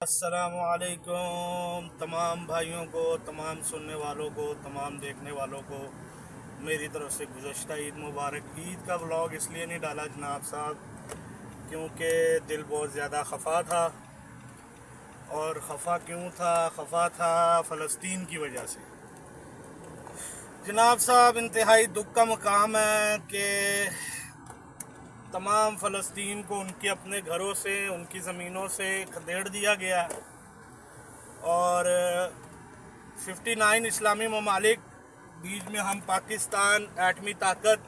अस्सलामु अलैकुम तमाम भाइयों को, तमाम सुनने वालों को, तमाम देखने वालों को मेरी तरफ से गुज़श्ता ईद मुबारक। ईद का व्लॉग इसलिए नहीं डाला जनाब साहब क्योंकि दिल बहुत ज़्यादा खफा था। और खफा क्यों था? खफा था फ़लस्तीन की वजह से। जनाब साहब, इंतहाई दुख का मकाम है कि तमाम फ़लस्तीन को उनके अपने घरों से, उनकी ज़मीनों से खदेड़ दिया गया। और 59 इस्लामी ममालिक, बीच में हम पाकिस्तान एटमी ताकत,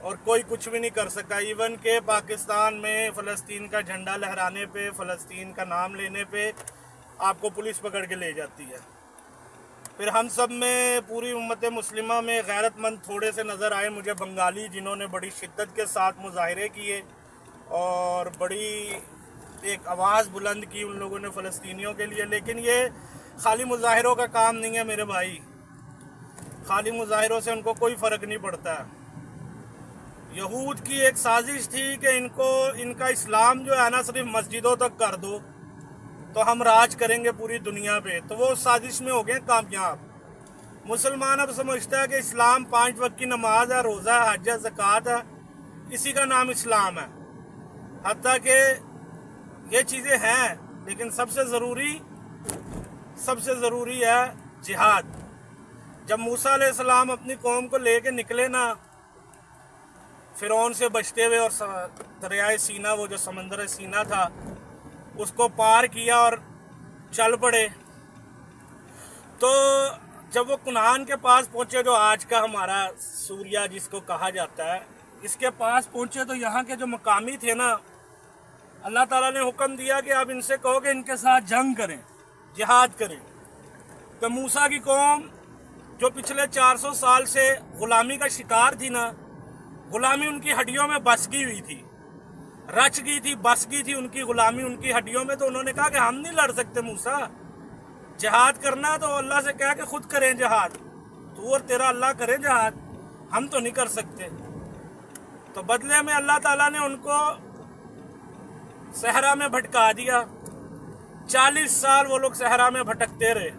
और कोई कुछ भी नहीं कर सका। इवन के पाकिस्तान में फ़लस्तीन का झंडा लहराने पे, फ़लस्तीन का नाम लेने पे आपको पुलिस पकड़ के ले जाती है। फिर हम सब में, पूरी उम्मत मुस्लिमा में गैरतमंद थोड़े से नज़र आए मुझे बंगाली, जिन्होंने बड़ी शिद्दत के साथ मुजाहरे किए और बड़ी एक आवाज़ बुलंद की उन लोगों ने फ़लस्तीनियों के लिए। लेकिन ये खाली मुजाहरों का काम नहीं है मेरे भाई। खाली मुजाहरों से उनको कोई फ़र्क नहीं पड़ता। यहूद की एक साजिश थी कि इनका इस्लाम जो है ना सिर्फ मस्जिदों तक कर दो तो हम राज करेंगे पूरी दुनिया पे। तो वो साजिश में हो गए कामयाब। मुसलमान अब समझता है कि इस्लाम 5 वक्त की नमाज है, रोज़ा है, हज है, ज़कात है, इसी का नाम इस्लाम है। हत्ता कि ये चीज़ें हैं, लेकिन सबसे ज़रूरी है जिहाद। जब मूसा अलैहिस्सलाम अपनी कौम को लेके निकले ना, फ़िरौन से बचते हुए, और दरियाए सीना, वो जो समंदर सीना था, उसको पार किया और चल पड़े, तो जब वो कुनान के पास पहुंचे, जो आज का हमारा सूरिया जिसको कहा जाता है, इसके पास पहुंचे, तो यहाँ के जो मकामी थे ना, अल्लाह ताला ने हुक्म दिया कि आप इनसे कहो कि इनके साथ जंग करें, जिहाद करें। तो मूसा की कौम जो पिछले 400 साल से गुलामी का शिकार थी ना, गुलामी उनकी हड्डियों में बस गई हुई थी, रच गई थी, बस गई थी उनकी गुलामी उनकी हड्डियों में। तो उन्होंने कहा कि हम नहीं लड़ सकते मूसा, जिहाद करना तो अल्लाह से कह के खुद करें जिहाद, तू और तेरा अल्लाह करें जिहाद, हम तो नहीं कर सकते। तो बदले में अल्लाह ताला ने उनको सहरा में भटका दिया। 40 साल वो लोग सहरा में भटकते रहे,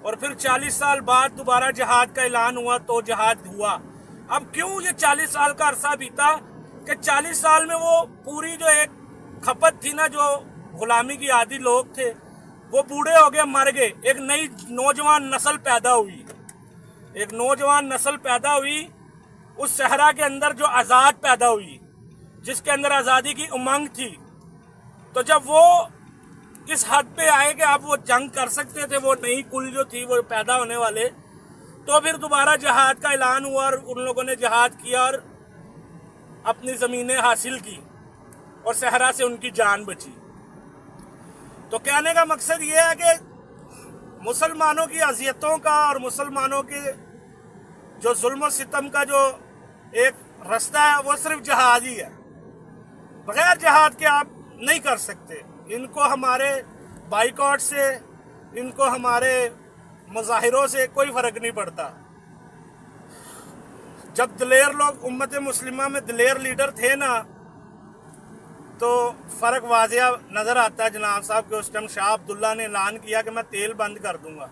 और फिर 40 साल बाद दोबारा जिहाद का ऐलान हुआ तो जिहाद हुआ। अब क्यों ये 40 साल का अरसा बीता कि 40 साल में वो पूरी जो एक खपत थी ना, जो गुलामी की आदी लोग थे, वो बूढ़े हो गए, मर गए। एक नई नौजवान नस्ल पैदा हुई, एक नौजवान नस्ल पैदा हुई उस सहरा के अंदर, जो आज़ाद पैदा हुई, जिसके अंदर आज़ादी की उमंग थी। तो जब वो इस हद पे आए कि अब वो जंग कर सकते थे, वो नई कुल जो थी वो पैदा होने वाले, तो फिर दोबारा जिहाद का ऐलान हुआ और उन लोगों ने जिहाद किया और अपनी ज़मीनें हासिल की, और सहरा से उनकी जान बची। तो कहने का मकसद ये है कि मुसलमानों की अज़ियतों का और मुसलमानों के जो जुल्म सितम का जो एक रास्ता है, वो सिर्फ जिहाद ही है। बगैर जिहाद के आप नहीं कर सकते। इनको हमारे बाइकआउट से, इनको हमारे मुजाहिरों से कोई फ़र्क नहीं पड़ता। जब दिलेर लोग उम्मत मुस्लिमा में दिलेर लीडर थे ना, तो फ़र्क वाज़िया नज़र आता है जनाब साहब के। उस टाइम शाह अब्दुल्ला ने ऐलान किया कि मैं तेल बंद कर दूंगा।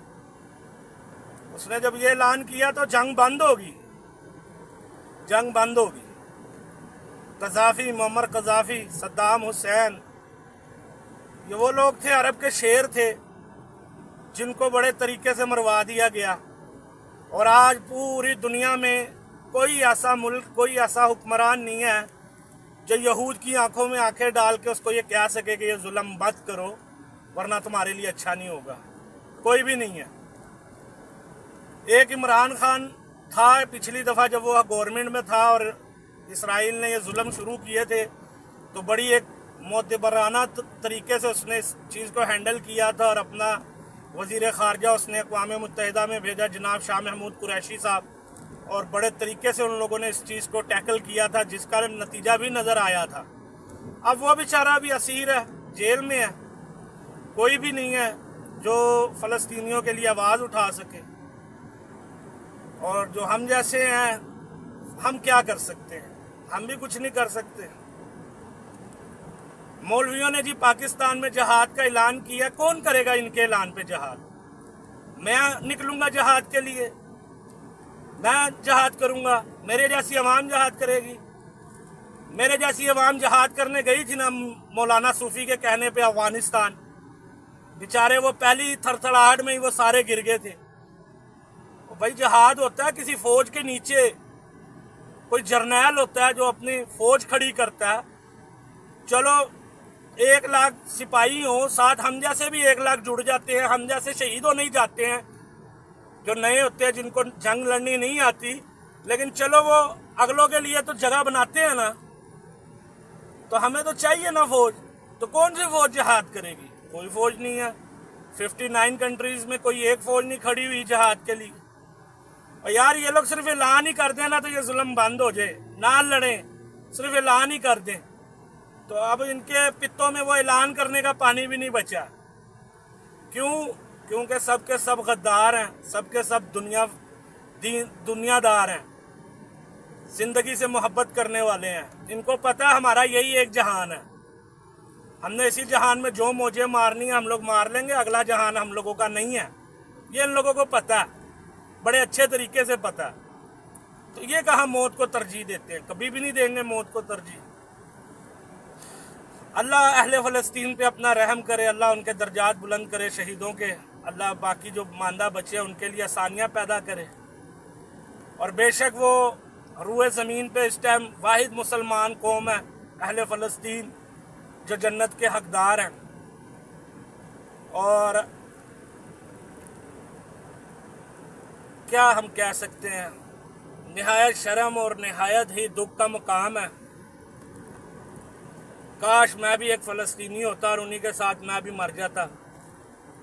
उसने जब ये ऐलान किया तो जंग बंद होगी। कज़ाफ़ी, मुअम्मर कज़ाफ़ी, सद्दाम हुसैन, ये वो लोग थे, अरब के शेर थे, जिनको बड़े तरीके से मरवा दिया गया। और आज पूरी दुनिया में कोई ऐसा मुल्क, कोई ऐसा हुक्मरान नहीं है जो यहूद की आंखों में आंखें डाल के उसको ये कह सके कि ये जुल्म मत करो वरना तुम्हारे लिए अच्छा नहीं होगा। कोई भी नहीं है। एक इमरान खान था पिछली दफ़ा जब वो गवर्नमेंट में था और इसराइल ने ये जुल्म शुरू किए थे, तो बड़ी एक मोतबराना तरीके से उसने इस चीज़ को हैंडल किया था, और अपना वज़ीर ख़ारजा उसने अक़वाम मुत्तहिदा में भेजा, जनाब शाह महमूद कुरैशी साहब, और बड़े तरीके से उन लोगों ने इस चीज़ को टैकल किया था, जिसका नतीजा भी नज़र आया था। अब वो बेचारा भी असीर है, जेल में है। कोई भी नहीं है जो फ़लस्तीनियों के लिए आवाज़ उठा सके। और जो हम जैसे हैं, हम क्या कर सकते हैं? हम भी कुछ नहीं कर सकते। मौलवियों ने जी पाकिस्तान में जहाद का ऐलान किया, कौन करेगा इनके ऐलान पे जहाद? मैं निकलूंगा जहाद के लिए, मैं जहाद करूंगा, मेरे जैसी अवाम जहाद करेगी। मेरे जैसी अवाम जहाद करने गई थी ना मौलाना सूफी के कहने पे अफगानिस्तान, बेचारे वो पहली थरथराहट में ही वो सारे गिर गए थे। भाई जहाद होता है किसी फौज के नीचे कोई जर्नैल होता है जो अपनी फौज खड़ी करता है। चलो 1 लाख सिपाही हो, साथ हम जैसे भी 1 लाख जुड़ जाते हैं, हम जैसे शहीद हो नहीं जाते हैं जो नए होते हैं जिनको जंग लड़नी नहीं आती, लेकिन चलो वो अगलों के लिए तो जगह बनाते हैं ना, तो हमें तो चाहिए ना फौज। तो कौन सी फौज जहाद करेगी? कोई फौज नहीं है। 59 कंट्रीज में कोई एक फौज नहीं खड़ी हुई जहाद के लिए। और यार ये लोग सिर्फ ऐलान ही कर दें ना तो ये जुल्म बंद हो जाए, ना लड़ें, सिर्फ ऐलान ही कर दें। तो अब इनके पित्तों में वो ऐलान करने का पानी भी नहीं बचा। क्यों? क्योंकि सब के सब गद्दार हैं, सब के सब दुनियादार हैं, जिंदगी से मोहब्बत करने वाले हैं। इनको पता है हमारा यही एक जहान है, हमने इसी जहान में जो मौजें मारनी है हम लोग मार लेंगे, अगला जहान हम लोगों का नहीं है। ये इन लोगों को पता है, बड़े अच्छे तरीके से पता है। तो ये कहाँ मौत को तरजीह देते हैं, कभी भी नहीं देंगे मौत को तरजीह। अल्लाह अहले फ़लस्तीन पे अपना रहम करे, अल्लाह उनके दर्जात बुलंद करे शहीदों के, अल्लाह बाकी जो मांदा बचे उनके लिए आसानियाँ पैदा करे। और बेशक वो रूए ज़मीन पे इस टाइम वाहिद मुसलमान कौम है अहले फ़लस्तीन जो जन्नत के हकदार हैं। और क्या हम कह सकते हैं, निहायत शर्म और निहायत ही दुख का मुकाम है। काश मैं भी एक फ़लस्तीनी होता और उन्हीं के साथ मैं भी मर जाता,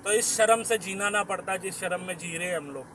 तो इस शर्म से जीना ना पड़ता जिस शर्म में जी रहे हैं हम लोग।